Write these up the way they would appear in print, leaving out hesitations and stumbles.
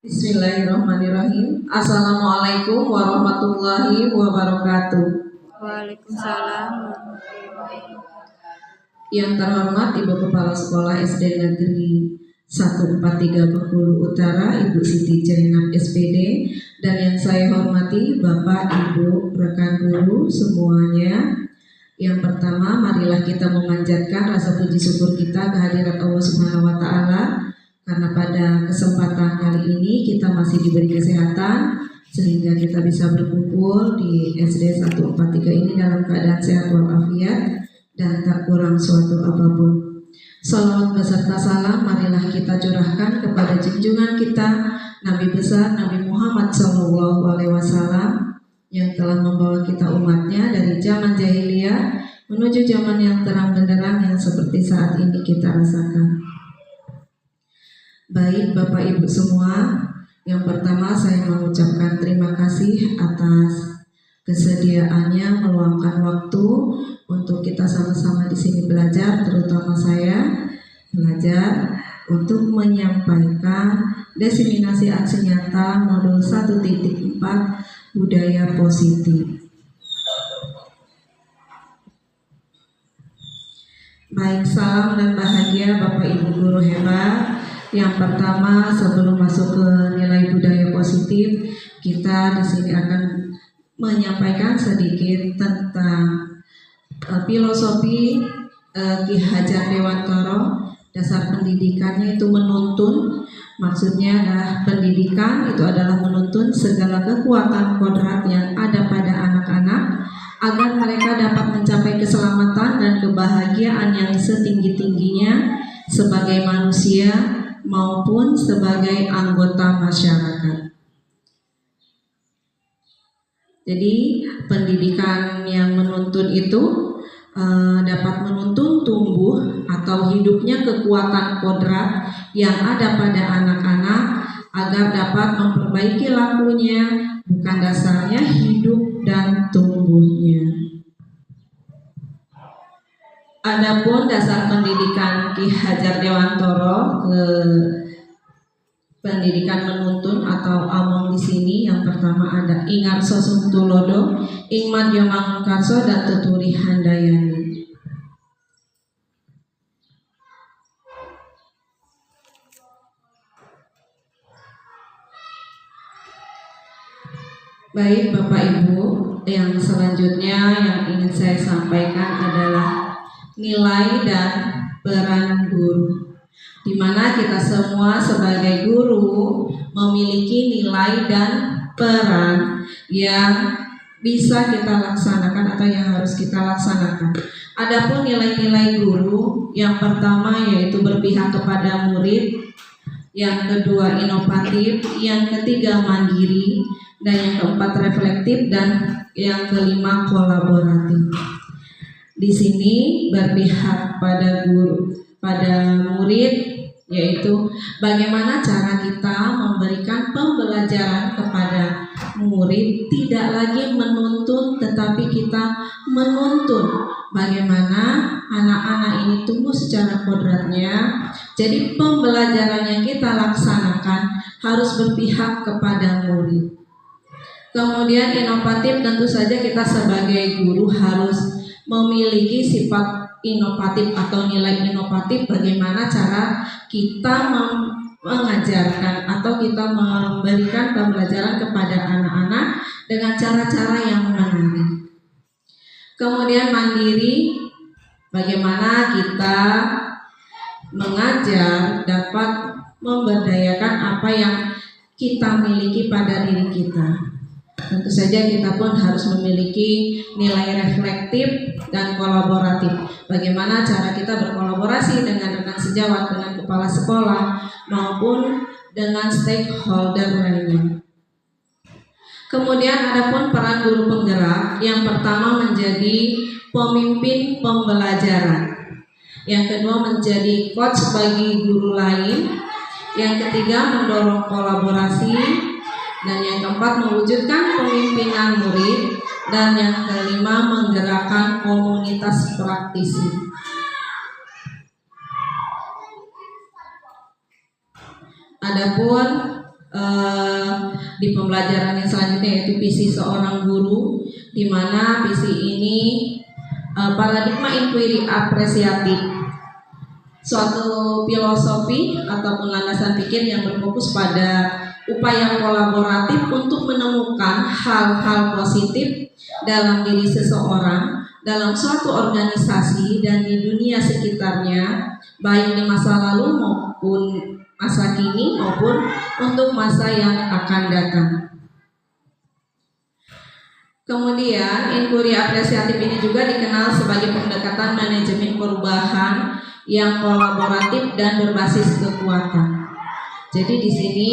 Bismillahirrahmanirrahim. Assalamualaikum warahmatullahi wabarakatuh. Waalaikumsalam. Yang terhormat Ibu Kepala Sekolah SD Negeri 143 Bengkulu Utara, Ibu Siti Jainab SPD, dan yang saya hormati Bapak, Ibu, rekan guru semuanya. Yang pertama, marilah kita memanjatkan rasa puji syukur kita kehadirat Allah Subhanahu wa Ta'ala, karena pada kesempatan kali ini kita masih diberi kesehatan sehingga kita bisa berkumpul di SD 143 ini dalam keadaan sehat walafiat dan tak kurang suatu apapun. Salawat beserta salam marilah kita curahkan kepada junjungan kita Nabi besar Nabi Muhammad SAW yang telah membawa kita umatnya dari zaman jahiliyah menuju zaman yang terang benderang yang seperti saat ini kita rasakan. Baik Bapak Ibu semua, yang pertama saya mengucapkan terima kasih atas kesediaannya meluangkan waktu untuk kita sama-sama di sini belajar, terutama saya belajar untuk menyampaikan diseminasi aksi nyata modul 1.4 budaya positif. Baik, salam dan bahagia Bapak Ibu guru hebat. Yang pertama, sebelum masuk ke nilai budaya positif, kita di sini akan menyampaikan sedikit tentang filosofi Ki Hajar Dewantara. Dasar pendidikannya itu menuntun, maksudnya adalah pendidikan itu adalah menuntun segala kekuatan kodrat yang ada pada anak-anak agar mereka dapat mencapai keselamatan dan kebahagiaan yang setinggi-tingginya sebagai manusia maupun sebagai anggota masyarakat. Jadi pendidikan yang menuntun itu dapat menuntun tumbuh atau hidupnya kekuatan kodrat yang ada pada anak-anak agar dapat memperbaiki lakunya, bukan dasarnya hidup dan tumbuhnya. Adapun dasar pendidikan Ki Hajar Dewantara ke pendidikan menuntun atau among di sini yang pertama ada Ingarso Suntulodo, Ingmad Yomangkarso dan Tuturi Handayani. Baik Bapak Ibu, yang selanjutnya yang ingin saya sampaikan adalah nilai dan peran guru, di mana kita semua sebagai guru memiliki nilai dan peran yang bisa kita laksanakan atau yang harus kita laksanakan. Adapun nilai-nilai guru, yang pertama yaitu berpihak kepada murid, yang kedua inovatif, yang ketiga mandiri, dan yang keempat reflektif, dan yang kelima kolaboratif. Di sini berpihak pada guru, pada murid, yaitu bagaimana cara kita memberikan pembelajaran kepada murid, tidak lagi menuntun tetapi kita menuntun bagaimana anak-anak ini tumbuh secara kodratnya. Jadi pembelajaran yang kita laksanakan harus berpihak kepada murid. Kemudian inovatif, tentu saja kita sebagai guru harus memiliki sifat inovatif atau nilai inovatif, bagaimana cara kita mengajarkan atau kita memberikan pembelajaran kepada anak-anak dengan cara-cara yang menarik. Kemudian mandiri, bagaimana kita mengajar dapat memberdayakan apa yang kita miliki pada diri kita. Tentu saja kita pun harus memiliki nilai reflektif dan kolaboratif. Bagaimana cara kita berkolaborasi dengan rekan sejawat, dengan kepala sekolah, maupun dengan stakeholder lainnya. Kemudian adapun peran guru penggerak, yang pertama menjadi pemimpin pembelajaran, yang kedua menjadi coach bagi guru lain, yang ketiga mendorong kolaborasi, dan yang keempat mewujudkan pemimpinan murid, dan yang kelima menggerakkan komunitas praktisi. Adapun di pembelajaran yang selanjutnya, yaitu visi seorang guru, di mana visi ini paradigma inquiry apresiatif, suatu filosofi ataupun landasan pikir yang berfokus pada upaya kolaboratif untuk menemukan hal-hal positif dalam diri seseorang, dalam suatu organisasi dan di dunia sekitarnya, baik di masa lalu maupun masa kini maupun untuk masa yang akan datang. Kemudian, inquiry apresiatif ini juga dikenal sebagai pendekatan manajemen perubahan yang kolaboratif dan berbasis kekuatan. Jadi di sini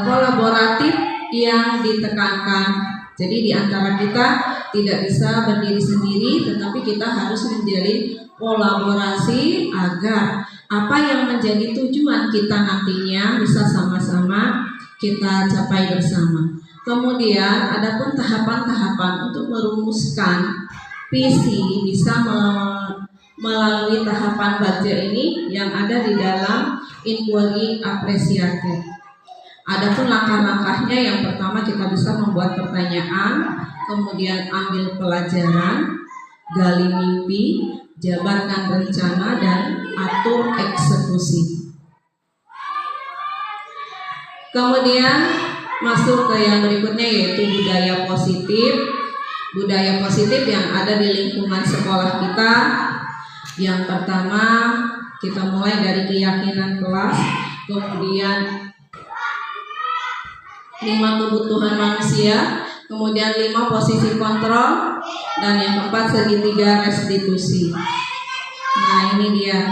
kolaboratif yang ditekankan. Jadi di antara kita tidak bisa berdiri sendiri, tetapi kita harus menjalin kolaborasi agar apa yang menjadi tujuan kita nantinya bisa sama-sama kita capai bersama. Kemudian adapun tahapan-tahapan untuk merumuskan visi bisa melalui tahapan baja ini yang ada di dalam inquiry apresiatif. Adapun langkah-langkahnya, yang pertama kita bisa membuat pertanyaan, kemudian ambil pelajaran, gali mimpi, jabarkan rencana, dan atur eksekusi. Kemudian masuk ke yang berikutnya, yaitu budaya positif. Budaya positif yang ada di lingkungan sekolah kita. Yang pertama kita mulai dari keyakinan kelas, kemudian 5 kebutuhan manusia, kemudian 5 posisi kontrol, dan yang keempat segitiga restitusi. Nah ini dia.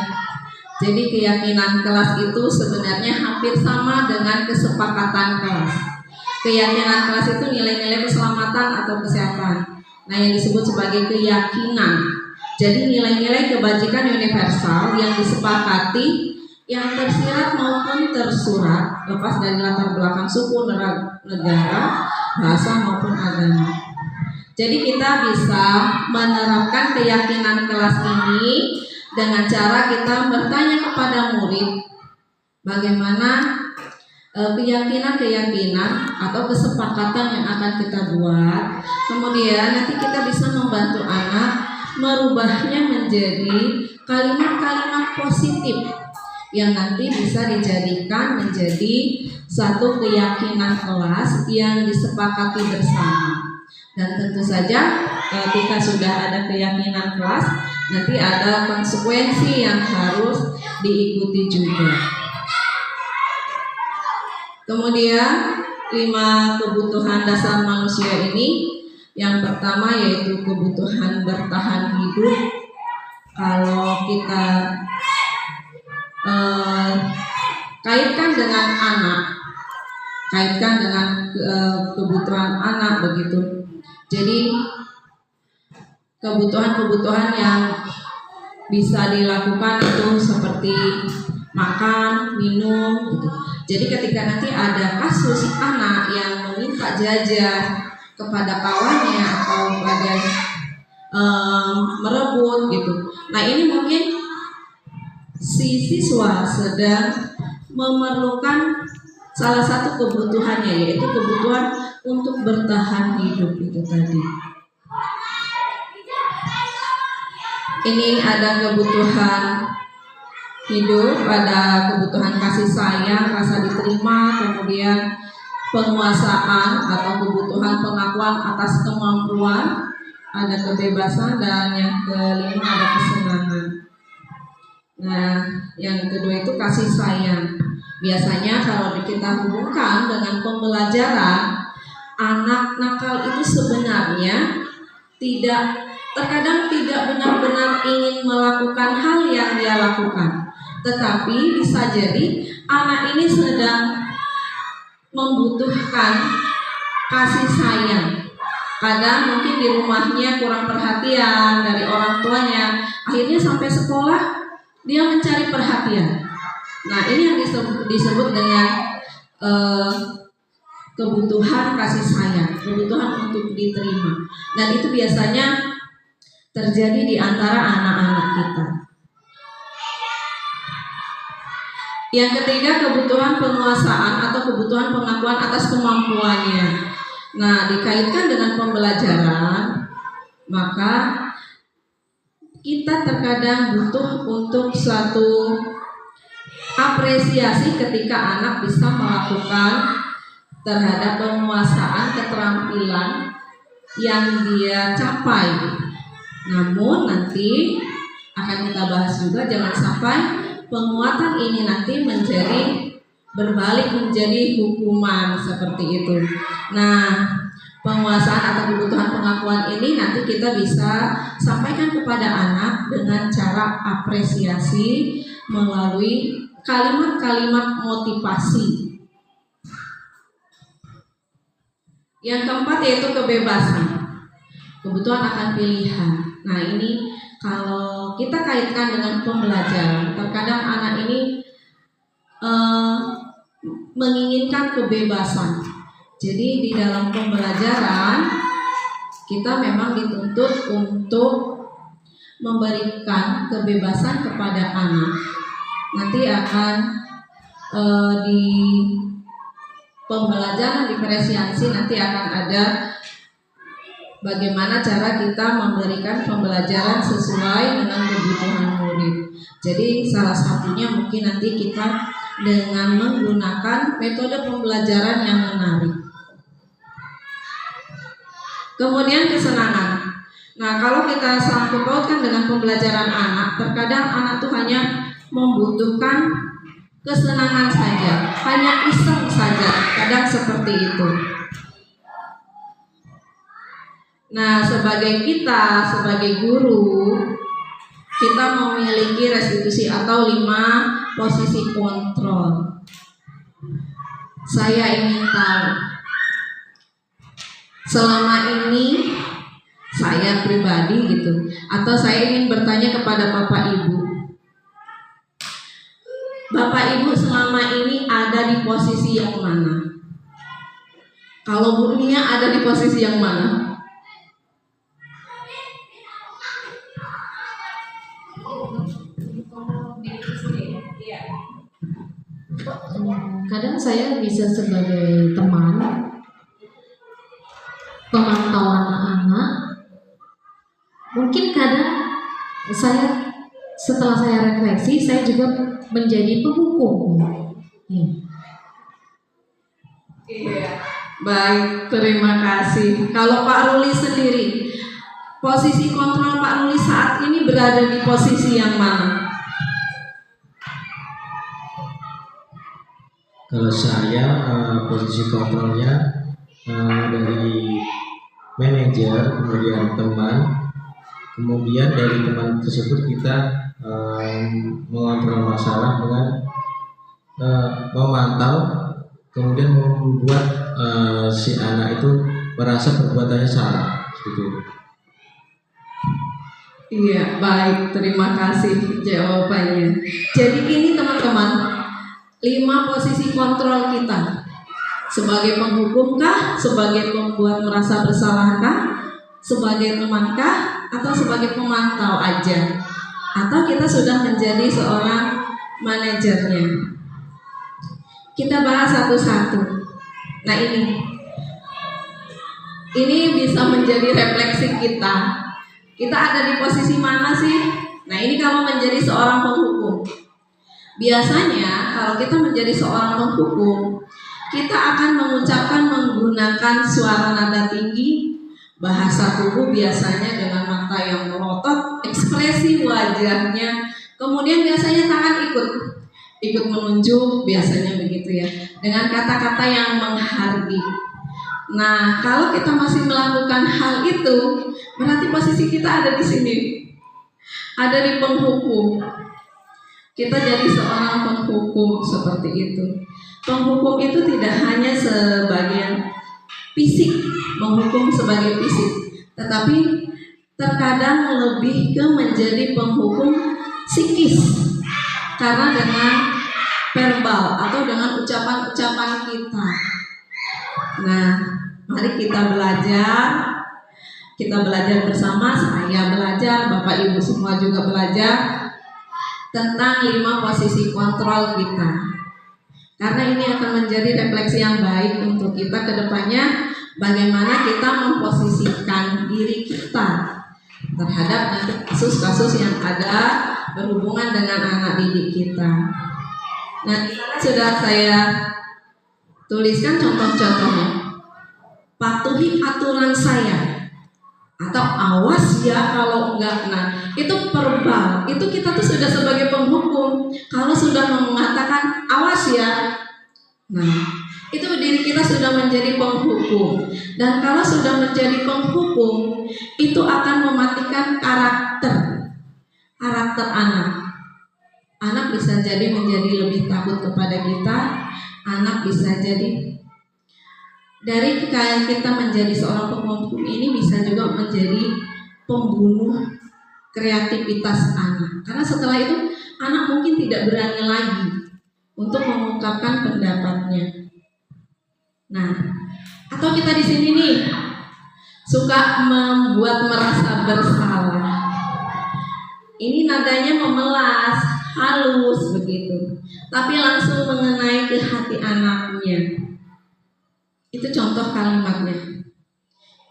Jadi keyakinan kelas itu sebenarnya hampir sama dengan kesepakatan kelas. Keyakinan kelas itu nilai-nilai keselamatan atau kesehatan. Nah yang disebut sebagai keyakinan. Jadi nilai-nilai kebajikan universal yang disepakati, yang tersirat maupun tersurat, lepas dari latar belakang suku, negara, bahasa maupun agama. Jadi kita bisa menerapkan keyakinan kelas ini dengan cara kita bertanya kepada murid bagaimana keyakinan atau kesepakatan yang akan kita buat. Kemudian nanti kita bisa membantu anak merubahnya menjadi kalimat-kalimat positif yang nanti bisa dijadikan menjadi satu keyakinan kelas yang disepakati bersama. Dan tentu saja ketika sudah ada keyakinan kelas, nanti ada konsekuensi yang harus diikuti juga. Kemudian 5 kebutuhan dasar manusia ini, yang pertama yaitu kebutuhan bertahan hidup. Kalau kita kaitkan dengan anak, kaitkan dengan kebutuhan anak begitu. Jadi kebutuhan-kebutuhan yang bisa dilakukan itu seperti makan, minum gitu. Jadi ketika nanti ada kasus anak yang meminta jajan kepada kawannya atau pada merebut gitu. Nah ini mungkin si siswa sedang memerlukan salah satu kebutuhannya, yaitu kebutuhan untuk bertahan hidup itu tadi. Ini ada kebutuhan hidup, ada kebutuhan kasih sayang, rasa diterima, kemudian penguasaan atau kebutuhan pengakuan atas kemampuan, ada kebebasan, dan yang kelima ada kesenangan. Nah, yang kedua itu kasih sayang. Biasanya kalau kita hubungkan dengan pembelajaran, anak nakal itu sebenarnya terkadang tidak benar-benar ingin melakukan hal yang dia lakukan, tetapi bisa jadi anak ini sedang membutuhkan kasih sayang. Kadang mungkin di rumahnya kurang perhatian dari orang tuanya, akhirnya sampai sekolah dia mencari perhatian. Nah ini yang disebut dengan kebutuhan kasih sayang, kebutuhan untuk diterima. Dan itu biasanya terjadi di antara anak-anak kita. Yang ketiga, kebutuhan penguasaan atau kebutuhan pengakuan atas kemampuannya. Nah, dikaitkan dengan pembelajaran, maka kita terkadang butuh untuk suatu apresiasi ketika anak bisa melakukan terhadap penguasaan keterampilan yang dia capai. Namun nanti akan kita bahas juga, jangan sampai penguatan ini nanti berbalik menjadi hukuman seperti itu. Nah, penguasaan atau kebutuhan pengakuan ini nanti kita bisa sampaikan kepada anak dengan cara apresiasi melalui kalimat-kalimat motivasi. Yang keempat yaitu kebebasan, kebutuhan akan pilihan. Nah, ini kalau kita kaitkan dengan pembelajaran, terkadang anak ini menginginkan kebebasan. Jadi di dalam pembelajaran kita memang dituntut untuk memberikan kebebasan kepada anak. Nanti akan di pembelajaran diferensiasi nanti akan ada bagaimana cara kita memberikan pembelajaran sesuai dengan kebutuhan murid. Jadi salah satunya mungkin nanti kita dengan menggunakan metode pembelajaran yang menarik. Kemudian kesenangan. Nah, kalau kita sangkut pautkan dengan pembelajaran anak, terkadang anak tuh hanya membutuhkan kesenangan saja, hanya iseng saja, kadang seperti itu. Nah, sebagai guru, kita memiliki restitusi atau 5 posisi kontrol. Saya ingin tahu, selama ini saya pribadi gitu, atau saya ingin bertanya kepada Bapak Ibu. Bapak Ibu selama ini ada di posisi yang mana? Kalau Bu Nia ada di posisi yang mana? Kadang saya bisa sebagai teman, pemantau anak-anak. Mungkin kadang setelah saya refleksi, saya juga menjadi penghukum. Iya. Baik, terima kasih. Kalau Pak Ruli sendiri, posisi kontrol Pak Ruli saat ini berada di posisi yang mana? Kalau saya posisi kontrolnya dari manajer, kemudian teman, kemudian dari teman tersebut kita mengontrol masalah dengan memantau, kemudian membuat si anak itu merasa perbuatannya salah, gitu. Iya, baik, terima kasih jawabannya. Jadi ini teman-teman, 5 posisi kontrol kita. Sebagai penghukumkah, sebagai pembuat merasa bersalahkah, sebagai temankah, atau sebagai pemantau aja, atau kita sudah menjadi seorang manajernya. Kita bahas satu-satu. Nah, ini bisa menjadi refleksi kita. Kita ada di posisi mana sih? Nah, ini kalau menjadi seorang penghukum. Biasanya kalau kita menjadi seorang penghukum, kita akan mengucapkan menggunakan suara nada tinggi, bahasa tubuh biasanya dengan mata yang melotot, ekspresi wajahnya, kemudian biasanya tangan ikut menunjuk, biasanya begitu ya, dengan kata-kata yang menghargai. Nah, kalau kita masih melakukan hal itu, berarti posisi kita ada di sini, ada di penghukum. Kita jadi seorang penghukum seperti itu. Penghukum itu tidak hanya sebagian fisik, menghukum sebagai fisik, tetapi terkadang lebih ke menjadi penghukum psikis, karena dengan verbal atau dengan ucapan-ucapan kita. Nah, mari kita belajar bersama. Saya belajar, Bapak Ibu semua juga belajar. tentang 5 posisi kontrol kita. Karena ini akan menjadi refleksi yang baik untuk kita ke depannya, bagaimana kita memposisikan diri kita terhadap nanti kasus-kasus yang ada berhubungan dengan anak didik kita. Nah, sudah saya tuliskan contoh-contohnya. Patuhi aturan saya, atau awas ya kalau enggak. Nah, itu verbal. Itu kita tuh sudah sebagai penghukum. Kalau sudah mengatakan awas ya, nah itu diri kita sudah menjadi penghukum. Dan kalau sudah menjadi penghukum, itu akan mematikan karakter anak. Anak bisa jadi menjadi lebih takut kepada kita. Anak bisa jadi dari kita menjadi seorang penghukum ini bisa juga menjadi pembunuh kreativitas anak. Karena setelah itu anak mungkin tidak berani lagi untuk mengungkapkan pendapatnya. Nah, atau kita di sini nih suka membuat merasa bersalah. Ini nadanya memelas, halus begitu, tapi langsung mengenai ke hati anaknya. Itu contoh kalimatnya.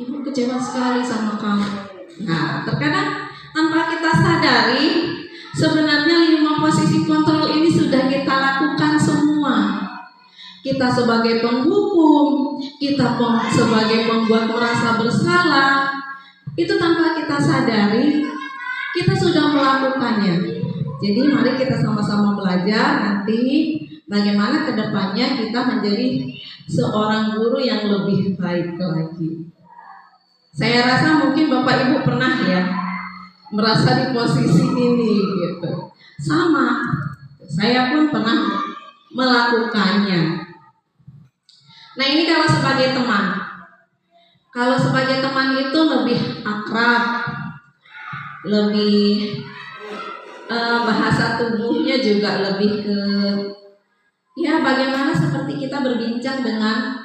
Ibu kecewa sekali sama kamu. Nah, terkadang tanpa kita sadari, sebenarnya 5 posisi kontrol ini sudah kita lakukan semua. Kita sebagai penghukum, kita sebagai pembuat merasa bersalah, itu tanpa kita sadari, kita sudah melakukannya. Jadi mari kita sama-sama belajar nanti bagaimana kedepannya kita menjadi seorang guru yang lebih baik lagi. Saya rasa mungkin Bapak Ibu pernah ya merasa di posisi ini gitu. Sama, saya pun pernah melakukannya. Nah, ini kalau sebagai teman. Kalau sebagai teman itu lebih akrab, lebih bahasa tubuhnya juga lebih ke ya bagaimana seperti kita berbincang dengan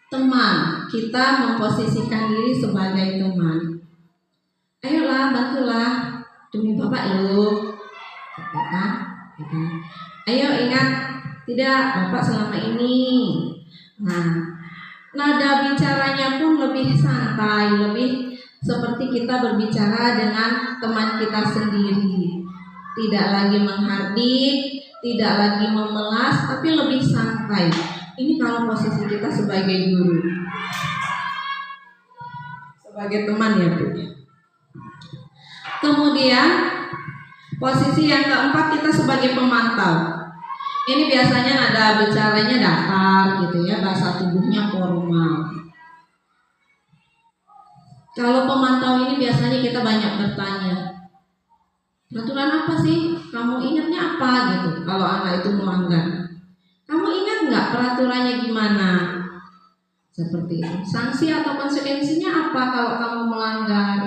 teman, kita memposisikan diri sebagai teman. Ayolah, bantulah demi Bapak lu, gitu kan? Ayo ingat, tidak Bapak selama ini. Nah, nada bicaranya pun lebih santai, lebih seperti kita berbicara dengan teman kita sendiri. Tidak lagi menghardik, tidak lagi memelas, tapi lebih santai. Ini kalau posisi kita sebagai guru, sebagai teman ya Bu. Kemudian posisi yang keempat kita sebagai pemantau. Ini biasanya nada bicaranya datar gitu ya, bahasa tubuhnya formal. Kalau pemantau ini biasanya kita banyak bertanya, peraturan apa sih? Kamu ingatnya apa gitu? Kalau anak itu melanggar, kamu ingat nggak peraturannya gimana? Seperti itu. Sanksi atau konsekuensinya apa kalau kamu melanggar?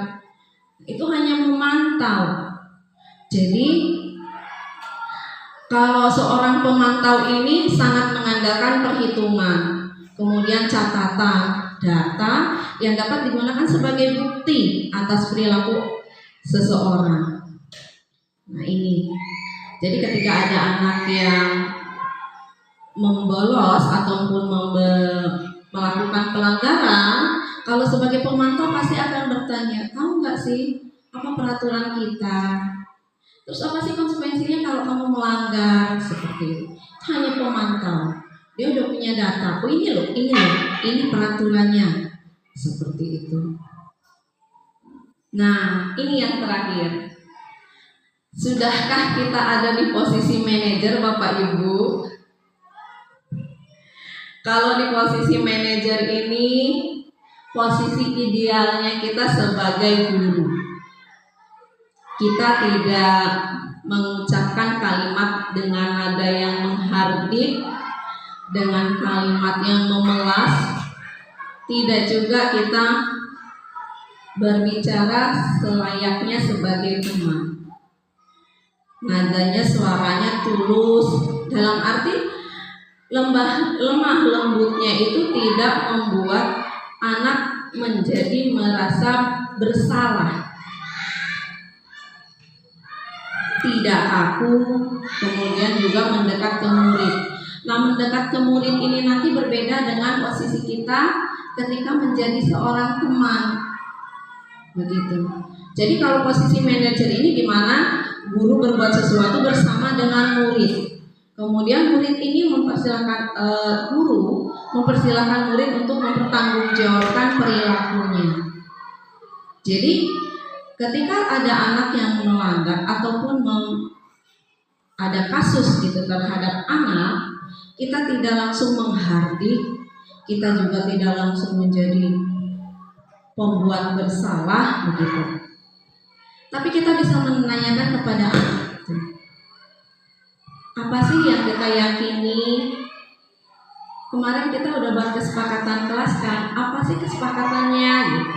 Itu hanya memantau. Jadi kalau seorang pemantau ini sangat mengandalkan perhitungan, kemudian catatan, data yang dapat digunakan sebagai bukti atas perilaku seseorang. Nah ini, jadi ketika ada anak yang membolos ataupun melakukan pelanggaran, kalau sebagai pemantau pasti akan bertanya, tahu nggak sih apa peraturan kita? Terus apa sih konsekuensinya kalau kamu melanggar? Seperti itu. Hanya pemantau, dia udah punya data. Oh ini loh, ini peraturannya. Seperti itu. Nah, ini yang terakhir. Sudahkah kita ada di posisi manajer Bapak Ibu? Kalau di posisi manajer ini, posisi idealnya kita sebagai guru. Kita tidak mengucapkan kalimat dengan nada yang menghardik, dengan kalimat yang memelas. Tidak juga kita berbicara selayaknya sebagai teman. Nadanya, suaranya tulus, dalam arti lemah lembutnya itu tidak membuat anak menjadi merasa bersalah. tidak kaku, kemudian juga mendekat ke murid. Nah, mendekat ke murid ini nanti berbeda dengan posisi kita ketika menjadi seorang teman. Begitu. Jadi kalau posisi manajer ini di mana guru berbuat sesuatu bersama dengan murid. Kemudian murid ini mempersilahkan guru mempersilahkan murid untuk mempertanggungjawabkan perilakunya. Jadi ketika ada anak yang melanggar ataupun ada kasus gitu terhadap anak, kita tidak langsung menghardik, kita juga tidak langsung menjadi pembuat bersalah begitu. Tapi kita bisa menanyakan kepada anak itu, apa sih yang kita yakini? Kemarin kita udah buat kesepakatan kelas kan, apa sih kesepakatannya gitu.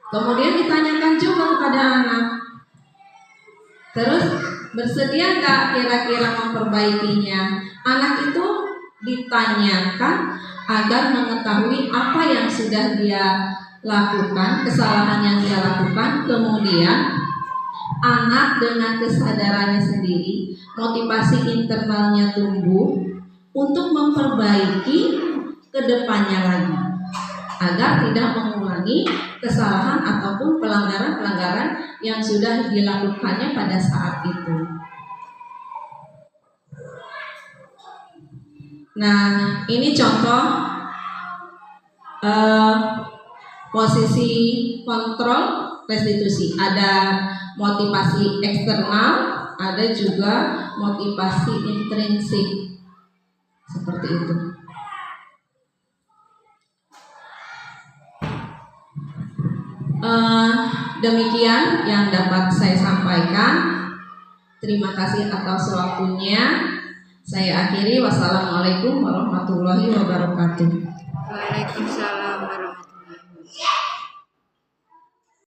Kemudian ditanyakan juga kepada anak, terus bersedia nggak kira-kira memperbaikinya? Anak itu ditanyakan agar mengetahui apa yang sudah dia lakukan, kesalahan yang dia lakukan. Kemudian anak dengan kesadarannya sendiri, motivasi internalnya tumbuh untuk memperbaiki ke depannya lagi, agar tidak mengulangi kesalahan ataupun pelanggaran-pelanggaran yang sudah dilakukannya pada saat itu. Nah, ini contoh posisi kontrol restitusi. Ada motivasi eksternal, ada juga motivasi intrinsik. Seperti itu. Demikian yang dapat saya sampaikan. Terima kasih atas waktunya. Saya akhiri. Wassalamualaikum warahmatullahi wabarakatuh. Waalaikumsalam warahmatullahi wabarakatuh.